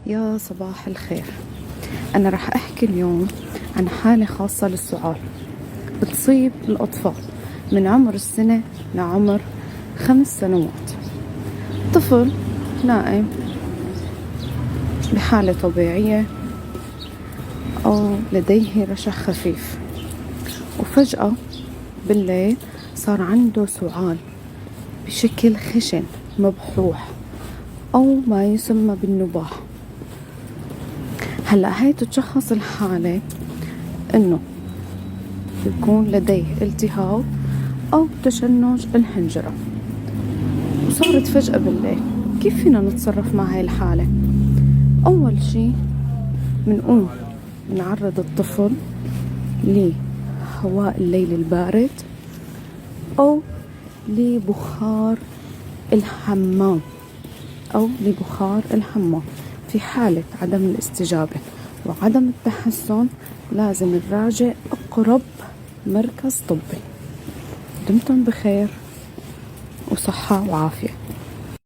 يا صباح الخير. أنا راح أحكي اليوم عن حالة خاصة للسعال بتصيب الأطفال من عمر السنة لعمر 5 سنوات. طفل نائم بحالة طبيعية أو لديه رشح خفيف، وفجأة بالليل صار عنده سعال بشكل خشن مبحوح أو ما يسمى بالنباح. هلأ هاي تتشخص الحالة إنه يكون لديه التهاب أو تشنج الحنجرة، وصارت فجأة بالليل. كيف فينا نتصرف مع هاي الحالة؟ أول شي بنقوم نعرض الطفل لهواء الليل البارد أو لبخار الحمام في حالة عدم الاستجابة وعدم التحسن لازم نراجع أقرب مركز طبي. دمتم بخير وصحة وعافية.